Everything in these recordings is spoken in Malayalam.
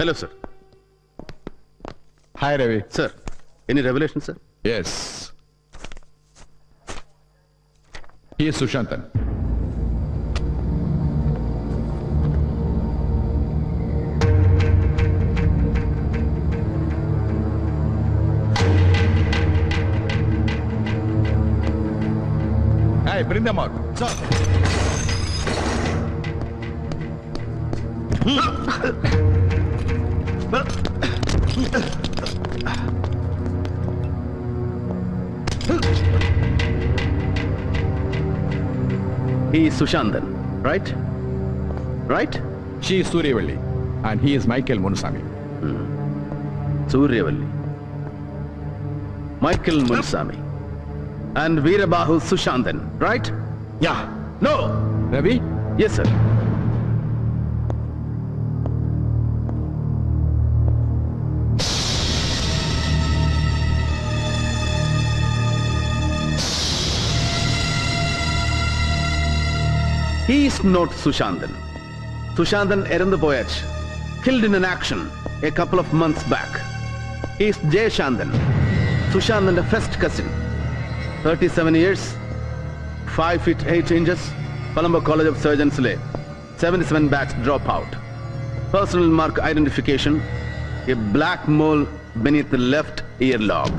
Hello, sir. Hi, Ravi. Sir, any revelation, sir? Yes. He is Sushantan. Hey, bring them out. Sir. He is Sushantan, right? Right? She is Suryavalli, and he is Michael Munusami. Suryavalli. Michael Munusami. And Veerabahu Sushantan, right? Yeah. No! Ravi? Yes, sir. He is not Sushantan. Sushantan Erandupoyach, killed in an action a couple of months back. He is Jay Shantan, Sushantan's first cousin. 37 years, 5 feet 8 inches, Colombo College of Surgeons Lay, 77 batch dropout. Personal mark identification, a black mole beneath the left earlobe.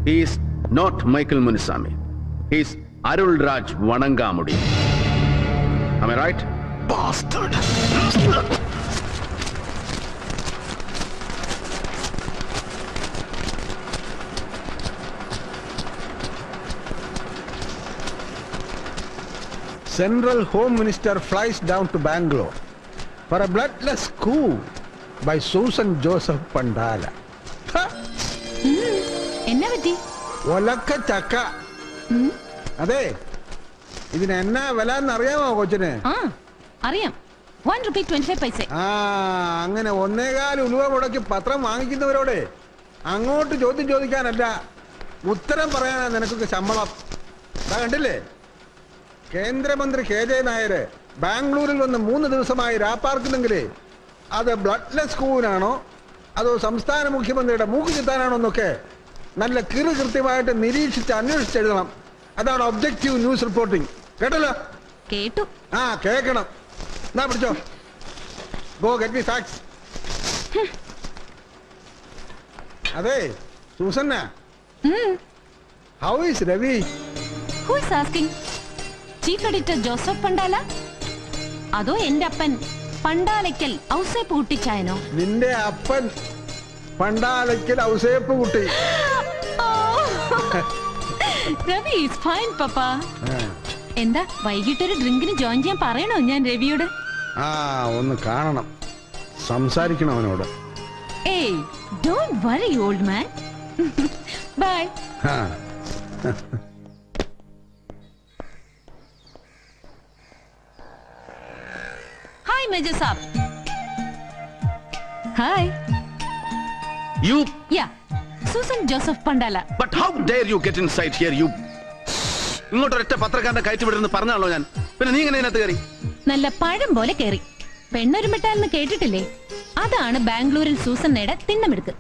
He is not Michael Munusami. He is Arul Raj Vanangamudi. Am I right? Bastard! Central Home Minister flies down to Bangalore for a bloodless coup by Susan Joseph Pandala. എന്നാ പറ്റി? ഒലക്ക ചക്ക. അതെ, ഇതിന് എന്നാ വില എന്നറിയാമോ കൊച്ചിന്? അറിയാം. 1 rupee 25 paise. അങ്ങനെ 1.25 ഉലുവ മുടക്കി പത്രം വാങ്ങിക്കുന്നവരോട് അങ്ങോട്ട് ചോദ്യം ചോദിക്കാനല്ല, ഉത്തരം പറയാനാ നിനക്കൊക്കെ ശമ്പളം. കണ്ടില്ലേ, കേന്ദ്രമന്ത്രി KJ നായർ ബാംഗ്ലൂരിൽ വന്ന് 3 ദിവസമായി രാപ്പാർക്കുന്നെങ്കിൽ അത് ബ്ലഡ്ലെസ് കൂവിനാണോ അതോ സംസ്ഥാന മുഖ്യമന്ത്രിയുടെ മൂക്ക് ചിത്താനാണോ എന്നൊക്കെ നല്ല കൃത്യമായിട്ട് നിരീക്ഷിച്ച് അന്വേഷിച്ചെഴുതണം. അതാണ് ഒബ്ജക്റ്റീവ് ന്യൂസ് റിപ്പോർട്ടിംഗ്. കേട്ടല്ലോ? കേട്ടു. കേൾക്കണം. എന്നാ പിടിച്ചോ. Go get me facts. അതെ Susanna, how is Ravi? Who is asking? Chief editor Joseph Pandala അതോ എന്റെ അപ്പൻ പണ്ടാലയ്ക്കൽ ഔസേപ്പ് കുട്ടിച്ചായനോ? നിന്റെ അപ്പൻ പണ്ടാലയ്ക്കൽ ഔസേപ്പ് കുട്ടി. രവി ഈസ് ഫൈൻ പപ്പ. എന്താ വൈകിട്ടൊരു ഡ്രിങ്കിന് ജോയിൻ ചെയ്യാൻ പറയണോ ഞാൻ രവിയോട്? ഒന്ന് കാണണം, സംസാരിക്കണം അവനോട്. ഏയ് don't worry old man. Bye. Hi, Major Saab. Hi. You? Yeah, Susan Joseph Pandala. But how dare you get inside here, you? ഇങ്ങോട്ടൊരൊറ്റ പത്രക്കാരന്റെ കയറ്റി വിടുന്ന് പറഞ്ഞാണല്ലോ ഞാൻ. പിന്നെ നീ എങ്ങനെ ഇതിനകത്ത് കയറി? നല്ല പഴം പോലെ കയറി. പെണ്ണൊരുമിട്ടാലെന്ന് കേട്ടിട്ടില്ലേ? അതാണ് ബാംഗ്ലൂരിൽ സൂസന്നയുടെ തിണ്ണമെടുക്ക്.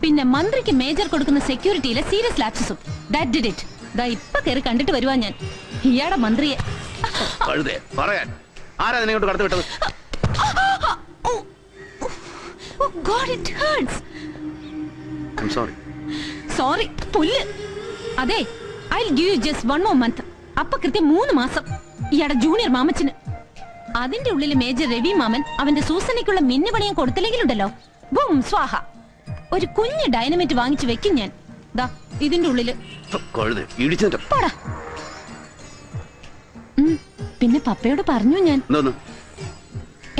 പിന്നെ മന്ത്രിക്ക് മേജർ കൊടുക്കുന്ന സെക്യൂരിറ്റിയിലെ സീരിയസ് ലാപ്സസും. That did it. ദാ ഇപ്പൊ കയറി കണ്ടിട്ട് വരുവാ ഞാൻ ഇയാടെ മന്ത്രിയെ. കഴുതേ പറയാൻ ആരാ നിന്നെ ഇങ്ങോട്ട് കടത്തി വിട്ടത്? Oh God, it hurts. I'm sorry. Sorry, പുല്ല്. അതെ, I'll give you just 1 more month. അപ്പൊ കൃത്യം 3 മാസം ഇയാടെ ജൂനിയർ മാമച്ചന്. അതിന്റെ ഉള്ളിൽ മേജർ രവി മാമൻ അവന്റെ സൂസനയ്ക്കുള്ള മിന്നുപണിയും കൊടുത്തില്ലെങ്കിലുണ്ടല്ലോ, ബും സ്വാഹ. ഒരു കുഞ്ഞ് ഡൈനമൈറ്റ് വാങ്ങിച്ചു വെക്കും ഞാൻ. ദാ ഇതിന്റെ ഉള്ളില്. പോടാ. പിന്നെ പപ്പയോട് പറഞ്ഞു ഞാൻ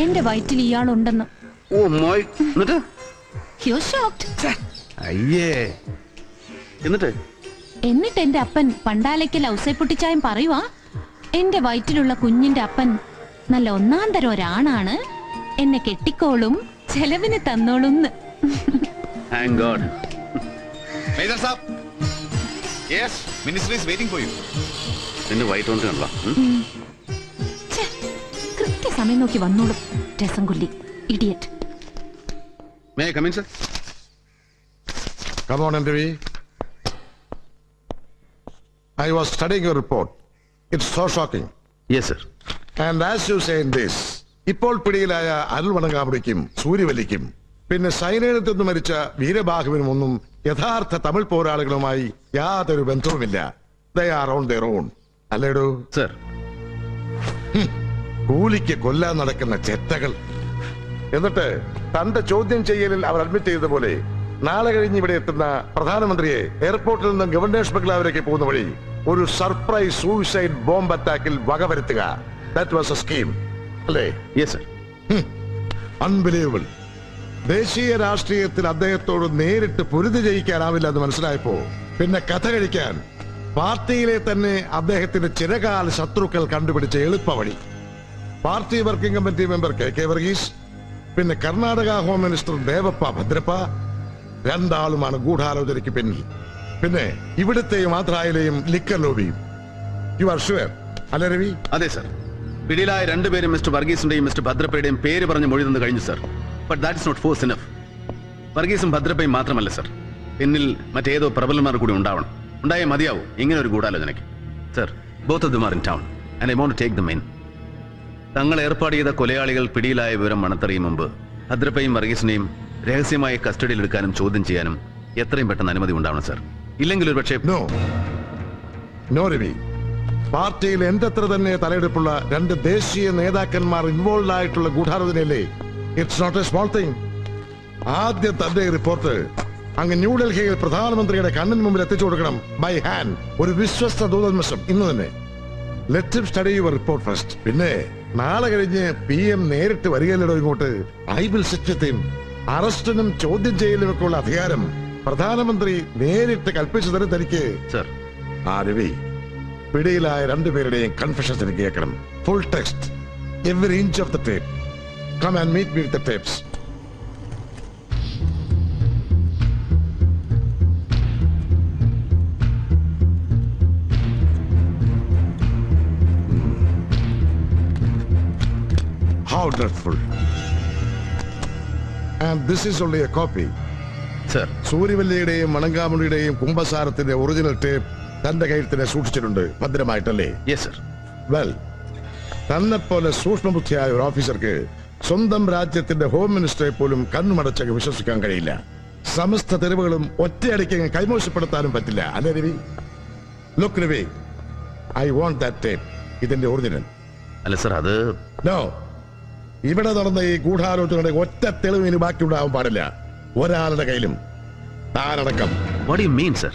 എന്റെ വയറ്റിൽ ഇയാളുണ്ടെന്ന്. എന്നിട്ട് എന്റെ അപ്പൻ പണ്ടാലയ്ക്കൽ ഔസേപ്പൊട്ടിച്ചായം പറയുവാ, എന്റെ വയറ്റിലുള്ള കുഞ്ഞിന്റെ അപ്പൻ നല്ല ഒന്നാം തരം ഒരാണാണ്, എന്നെ കെട്ടിക്കോളും, ചെലവിന് തന്നോളുന്ന്. Thank God. Major Saab. Yes, Ministry is waiting for you. നിന്റെ വൈറ്റ് വന്നിട്ട് കണ്ടോ? ഛെ, കൃത്യസമയം നോക്കി വന്നോളും. രസം കൊല്ലി, idiot. May I come in, sir? Come on, Ravi. I was studying your report. It's so shocking. Yes sir. And as you say in this, ഇപ്പോൾ പിടിയിലായ അരുൾ വണങ്ങാമുടിക്കും സൂര്യവല്ലിക്കും പിന്നെ സൈന്യത്തിൽ നിന്ന് മരിച്ച വീരബാഹുവിനും ഒന്നും യഥാർത്ഥ തമിഴ് പോരാളികളുമായി യാതൊരു ബന്ധവുമില്ല. They are on their own. അല്ലേടോ? സർ, കൂലിക്ക് കൊല്ലാൻ നടക്കുന്ന ചെറ്റകൾ. എന്നിട്ട് തന്റെ ചോദ്യം ചെയ്യലിൽ അവർ അഡ്മിറ്റ് ചെയ്തതുപോലെ നാളെ കഴിഞ്ഞ് ഇവിടെ എത്തുന്ന പ്രധാനമന്ത്രിയെ എയർപോർട്ടിൽ നിന്ന് ഗവർണേഴ്സ് ബംഗ്ലാവിലേക്ക് പോകുന്ന വഴി ഒരു സർപ്രൈസ് സൂയിസൈഡ് ബോംബ് അറ്റാക്കിൽ വകവരുത്തുക. ദാറ്റ് വാസ് എ സ്കീം, അല്ലേ? Yes sir. അൺബിലീവബിൾ. ദേശീയ രാഷ്ട്രീയത്തിൽ അദ്ദേഹത്തോട് നേരിട്ട് പൊരുതി ജയിക്കാനാവില്ല എന്ന് മനസ്സിലായപ്പോ പിന്നെ കഥ കഴിക്കാൻ പാർട്ടിയിലെ തന്നെ അദ്ദേഹത്തിന്റെ ചിരകാല ശത്രുക്കൾ കണ്ടുപിടിച്ച എളുപ്പവഴി. Party working committee member K Varghese, പിന്നെ കർണാടക ഹോം മിനിസ്റ്റർ ദേവപ്പ ഭദ്രപ്പ, രണ്ടാളുമാണ് ഗൂഢാലോചനയ്ക്ക് പിന്നിൽ. പിന്നെ ഇവിടുത്തെയും ആന്ധ്രയിലെയും ലിക്കർ ലോബിയും. യു ആർ ഷുവർ, അല്ലേ രവി? അതെ സർ. പിടിയിലായ രണ്ടുപേരും മിസ്റ്റർ വർഗീസിന്റെയും മിസ്റ്റർ ഭദ്രപ്പയുടെയും പേര് പറഞ്ഞ് മൊഴി തന്നു കഴിഞ്ഞു sir. But that is not force enough. വർഗീസും ഭദ്രപ്പയും മാത്രമല്ല സർ, പിന്നിൽ മറ്റേതോ പ്രബലന്മാർ കൂടി ഉണ്ടാവണം. ഉണ്ടായേ മതിയാവും ഇങ്ങനെ ഒരു ഗൂഢാലോചനയ്ക്ക്. Sir, both of them are in town and I want to take them in. തങ്ങൾ ഏർപ്പാട് ചെയ്ത കൊലയാളികൾ പിടിയിലായ വിവരം മണത്തറിയും മുമ്പ് ഭദ്രപ്പയും വർഗീസിനെയും രഹസ്യമായി കസ്റ്റഡിയിൽ എടുക്കാനും ചോദ്യം ചെയ്യാനും എത്രയും പെട്ടെന്ന് അനുമതി ഉണ്ടാവണം സർ. ഇല്ലെങ്കിൽ ഒരു പക്ഷേ നോ രവി. പാർട്ടിയിൽ എന്റെത്ര തന്നെ തലയെടുപ്പുള്ള രണ്ട് ദേശീയ നേതാക്കന്മാർ ഇൻവോൾവ് ആയിട്ടുള്ള ഗൂഢാലോചനയല്ലേ? It's not a small thing. ആദ്യം തന്റെ റിപ്പോർട്ട് അങ്ങ് ന്യൂഡൽഹിയിൽ പ്രധാനമന്ത്രിയുടെ കണ്ണിന് മുമ്പിൽ എത്തിച്ചു കൊടുക്കണം. ബൈ ഹാൻഡ്, ഒരു വിശ്വസ്ത ദൂതന്മസം ഇന്ന് തന്നെ. Let him study your report first. പിന്നെ നാളെ കഴിഞ്ഞ് PM നേരിട്ട് വരികയല്ലോ ഇങ്ങോട്ട്. I will sit with him. അറസ്റ്റിനും ചോദ്യം ചെയ്യലിനുമൊക്കെ ഉള്ള അധികാരം പ്രധാനമന്ത്രി നേരിട്ട് കൽപ്പിച്ചു തരും തനിക്ക്. സർ, ആ രവി, പിടിയിലായ രണ്ടുപേരുടെയും കൺഫെഷൻസ് എനിക്ക് കേൾക്കണം. Full text, every inch of the tape. Come and meet me with the tapes. How dreadful. And this is only a copy. Sir. സൂര്യവല്ലിയുടെയും മണങ്കാമുടിയുടെയും കുംഭസാരത്തിന്റെ ഒറിജിനൽ ടേപ്പ് തന്റെ കയ്യിൽ തന്നെ സൂക്ഷിച്ചിട്ടുണ്ട് ഭദ്രമായിട്ടല്ലേ? Yes sir. വെൽ, തന്നെ പോലെ സൂക്ഷ്മബുദ്ധിയായ ഒരു ഓഫീസർക്ക് സ്വന്തം രാജ്യത്തിന്റെ ഹോം മിനിസ്റ്ററെ പോലും കണ്ണുമടച്ചങ്ങ് വിശ്വസിക്കാൻ കഴിയില്ല. സമസ്ത തെരുവുകളും ഒറ്റയടിക്ക് കൈമോശപ്പെടുത്താനും പറ്റില്ല, അല്ലേ Ravi? Look Ravi, I want that tape. ഇതിന്റെ ഒറിജിനൽ. അല്ല സർ, അത് നോ. ഇവിടെ നടന്ന ഈ ഗൂഢാലോചനയുടെ ഒറ്റ തെളിവ് ഇനി ബാക്കി ഉണ്ടാവാൻ പാടില്ല, ഒരാളുടെ കയ്യിലും, താനടക്കം. What do you mean sir?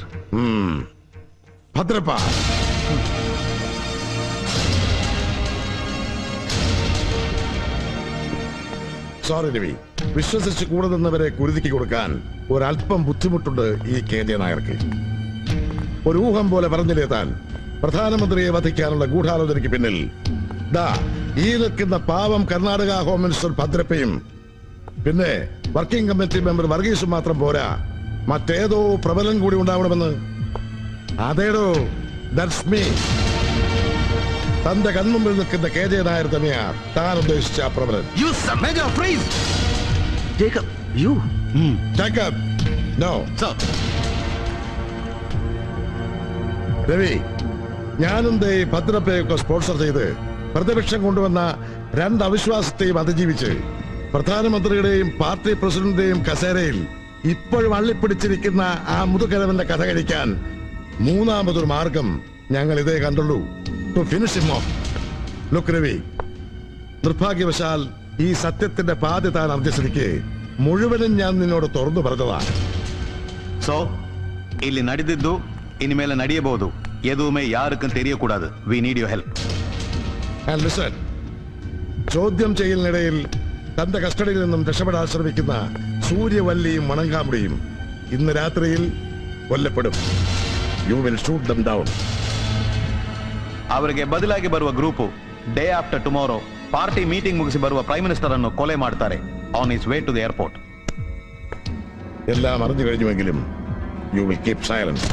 Bhadrappa, sorry Ravi, വിശ്വസിച്ച് കൂടെ നിന്നവരെ കുരുതിക്ക് കൊടുക്കാൻ ഒരല്പം ബുദ്ധിമുട്ടുണ്ട് ഈ KJ നായർക്ക്. ഒരു ഊഹം പോലെ പറഞ്ഞില്ലേ താൻ, പ്രധാനമന്ത്രിയെ വധിക്കാനുള്ള ഗൂഢാലോചനയ്ക്ക് പിന്നിൽ ദാ ഈ നിൽക്കുന്ന പാവം കർണാടക ഹോം മിനിസ്റ്റർ ഭദ്രപ്പയും പിന്നെ വർക്കിംഗ് കമ്മിറ്റി മെമ്പർ വർഗീസും മാത്രം പോരാ, മറ്റേതോ പ്രബലൻ കൂടി ഉണ്ടാവണമെന്ന്. അതേടോ, ദാറ്റ്സ് മീ. തന്റെ കൺമുമ്പിൽ നിൽക്കുന്ന KJ നായർ തന്നെയാ താൻ ഉദ്ദേശിച്ച ആ പ്രബലൻ. Jacob, no. രവി, ഞാനും ദേ ഭദ്രപ്പയൊക്കെ സ്പോൺസർ ചെയ്ത് പ്രതിപക്ഷം കൊണ്ടുവന്ന രണ്ട് അവിശ്വാസത്തെയും അതിജീവിച്ച് പ്രധാനമന്ത്രിയുടെയും പാർട്ടി പ്രസിഡന്റിന്റെയും കസേരയിൽ ഇപ്പോഴും അള്ളിപ്പിടിച്ചിരിക്കുന്ന ആ മുതുകരവന്റെ കഥ കഴിക്കാൻ മൂന്നാമതൊരു മാർഗം ഞങ്ങൾ ഇതേ കണ്ടുള്ളൂ. To finish him off. Look Ravi, നിർഭാഗ്യവശാൽ ഈ സത്യത്തിന്റെ പാതി താൻ അർജിസ്ഥിതിക്ക് മുഴുവനും ഞാൻ നിന്നോട് തുറന്നു പറഞ്ഞതാ. സോ ಇಲ್ಲಿ ನಡೆದಿದ್ದು ಇನ್ಮೇಲೆ ನಡೆಯಬಹುದು. ಎದುವೇ ಯಾರಕ್ಕೂ ತೆರೆಯಕೂಡದು. We need your help. And listen, ചോദ്യം ചെയ്യലിനിടയിൽ തന്റെ കസ്റ്റഡിയിൽ നിന്നും രക്ഷപ്പെടാൻ ശ്രമിക്കുന്ന സൂര്യവല്ലിയും മണങ്കാമുടിയും ഇന്ന് രാത്രിയിൽ കൊല്ലപ്പെടും. You will shoot them down. ಅವರಿಗೆ ಬದಲಾಗಿ ಬರುವ group day after tomorrow party meeting ಮುಗಿಸಿ ಬರುವ ಪ್ರೈಮ್ ಮಿನಿಸ್ಟರ್ ಅನ್ನು ಕೊಲೆ ಮಾಡ್ತಾರೆ on his way to the airport. എല്ലാം അറിഞ്ഞു കഴിഞ്ഞുവെങ്കിലും യു വിൽ കീപ് സൈലന്റ്.